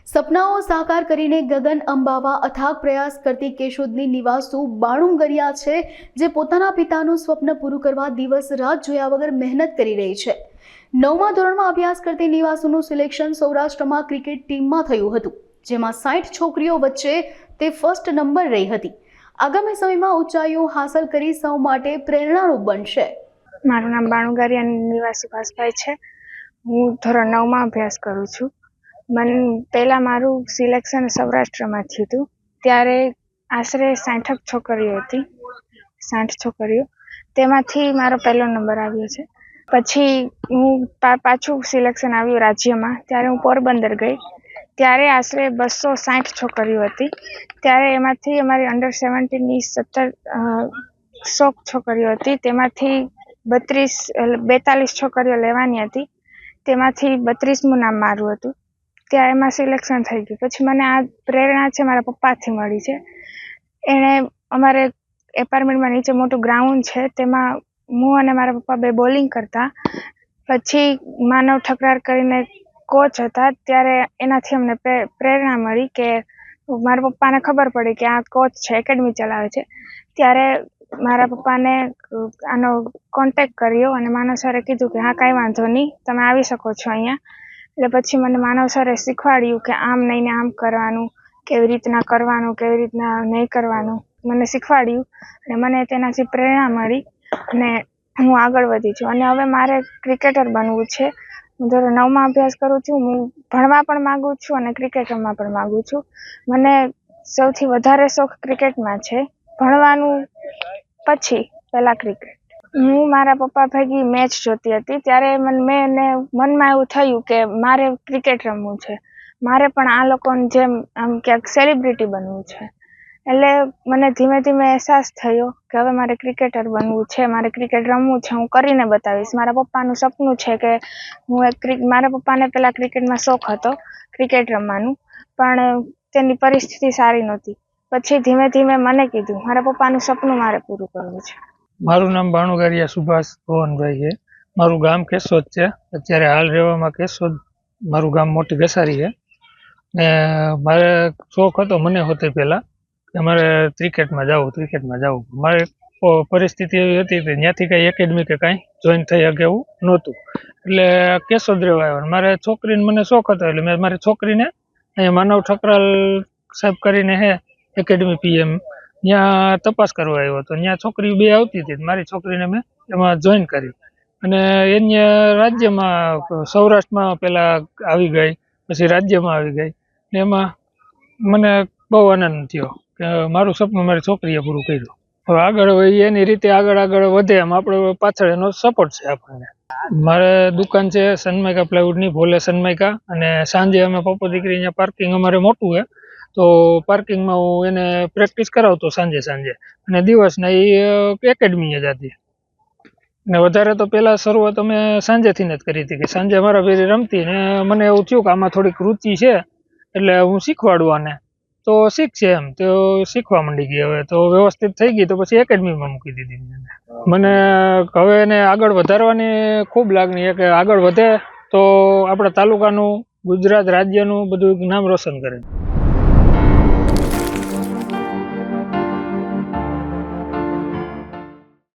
સપનાઓ સાકાર કરીને ગગન અંબાવા અથાગ પ્રયાસ કરતી કેશોદની નિવાસુ બાણુ ગરિયા છે, જે પોતાના પિતાનું સ્વપ્ન પૂરું કરવા દિવસ રાત જોયા વગર મહેનત કરી રહી છે। 9મા ધોરણમાં અભ્યાસ કરતી નિવાસુનું સિલેક્શન સૌરાષ્ટ્રમાં ક્રિકેટ ટીમમાં થયું હતું, જેમાં 60 છોકરીઓ વચ્ચે તે ફર્સ્ટ નંબર રહી હતી। આગામી સમયમાં ઊંચાઈઓ હાંસલ કરી સૌ માટે પ્રેરણારૂપ બનશે। મારું નામ બાણુ ગરિયા નિવાસી ભાસભાઈ છે। હું ધોરણ 9માં અભ્યાસ કરું છું। પહેલાં મારું સિલેક્શન સૌરાષ્ટ્રમાં થયું હતું, ત્યારે આશરે 60 છોકરીઓ હતી, 60 છોકરીઓ, તેમાંથી મારો પહેલો નંબર આવ્યો છે। પછી હું પાછું સિલેક્શન આવ્યું રાજ્યમાં, ત્યારે હું પોરબંદર ગઈ, ત્યારે આશરે 260 છોકરીઓ હતી। ત્યારે એમાંથી અમારી અંડર 17ની 100 છોકરીઓ હતી, તેમાંથી 42 છોકરીઓ લેવાની હતી, તેમાંથી 32મું નામ મારું હતું। ત્યાં એમાં સિલેક્શન થઈ ગયું। પછી મને આ પ્રેરણા છે મારા પપ્પાથી મળી છે। એણે અમારે એપાર્ટમેન્ટમાં નીચે મોટું ગ્રાઉન્ડ છે, તેમાં હું અને મારા પપ્પા બે બોલિંગ કરતા। પછી માનવ ઠકરાર કરીને કોચ હતા, ત્યારે એનાથી અમને પ્રેરણા મળી કે મારા પપ્પાને ખબર પડી કે આ કોચ છે, એકેડમી ચલાવે છે। ત્યારે મારા પપ્પાને આનો કોન્ટેક્ટ કર્યો અને માનવ સરે કીધું કે હા, કાંઈ વાંધો નહીં, તમે આવી શકો છો અહીંયા। એટલે પછી મને માનવ સરે શીખવાડ્યું કે આમ નહીં ને આમ કરવાનું, કેવી રીતના કરવાનું, કેવી રીતના નહીં કરવાનું, મને શીખવાડ્યું અને મને તેનાથી પ્રેરણા મળી અને હું આગળ વધી છું। અને હવે મારે ક્રિકેટર બનવું છે। હું ધોરણ 9માં અભ્યાસ કરું છું। હું ભણવા પણ માગું છું અને ક્રિકેટ રમવા પણ માગું છું। મને સૌથી વધારે શોખ ક્રિકેટમાં છે, ભણવાનું પછી પહેલાં ક્રિકેટ। હું મારા પપ્પા ભેગી મેચ જોતી હતી, ત્યારે મનમાં એવું થયું કે મારે ક્રિકેટ રમવું છે, મારે પણ આ લોકોની જેમ આમ ક્યાંક સેલિબ્રિટી બનવું છે। એટલે મને ધીમે ધીમે અહેસાસ થયો કે હવે મારે ક્રિકેટર બનવું છે, મારે ક્રિકેટ રમવું છે, હું કરીને બતાવીશ। મારા પપ્પાનું સપનું છે કે મારા પપ્પાને પહેલાં ક્રિકેટમાં શોખ હતો, ક્રિકેટ રમવાનું, પણ તેની પરિસ્થિતિ સારી નહોતી। પછી ધીમે ધીમે મને કીધું મારા પપ્પાનું સપનું મારે પૂરું કરવું છે। મારું નામ બાણુ ગરિયા સુભાષ ભવનભાઈ છે। મારું ગામ કેશોદ છે। અત્યારે હાલ રહેવામાં કેશોદ મારું ગામ મોટી ગસારી છે। ને મારે શોખ હતો મને હોતે પહેલાં કે મારે ક્રિકેટમાં જવું। મારે પરિસ્થિતિ એવી હતી કે ત્યાંથી કાંઈ એકેડમી કે કાંઈ જોઈન થઈ શકે એવું નહોતું, એટલે કેશોદ રહેવા આવ્યો। મારે છોકરીને મને શોખ હતો, એટલે મેં મારી છોકરીને અહીંયા માનવ ઠકરાલ સાહેબ કરીને હે એકેડમી PM, ત્યાં તપાસ કરવા આવ્યો હતો। ત્યાં છોકરીઓ બે આવતી હતી, મારી છોકરીને મેં એમાં જોઈન કરી અને એને રાજ્યમાં સૌરાષ્ટ્રમાં પહેલાં આવી ગઈ, પછી રાજ્યમાં આવી ગઈ ને એમાં મને બહુ આનંદ થયો કે મારું સપનું મારી છોકરીએ પૂરું કર્યું। હવે આગળ એની રીતે આગળ વધે એમ આપણે પાછળ એનો સપોર્ટ છે આપણને। મારે દુકાન છે સનમાઇકા પ્લાયવુડની, ભોલે સનમાઇકા, અને સાંજે અમે પપ્પા દીકરી અહીંયા પાર્કિંગ અમારે મોટું છે, તો પાર્કિંગમાં હું એને પ્રેક્ટિસ કરાવતો સાંજે અને દિવસના એ એકેડમીએ જતી। ને વધારે તો પહેલાં શરૂઆત અમે સાંજેથી જ કરી હતી કે સાંજે મારા ભેરી રમતી ને મને એવું થયું કે આમાં થોડીક રુચિ છે, એટલે હું શીખવાડું આને તો શીખશે એમ, તો શીખવા માંડી ગઈ। હવે તો વ્યવસ્થિત થઈ ગઈ, તો પછી એકેડમીમાં મૂકી દીધી મને। હવે એને આગળ વધારવાની ખૂબ લાગણી છે કે આગળ વધે તો આપણા તાલુકાનું, ગુજરાત રાજ્યનું બધું નામ રોશન કરે।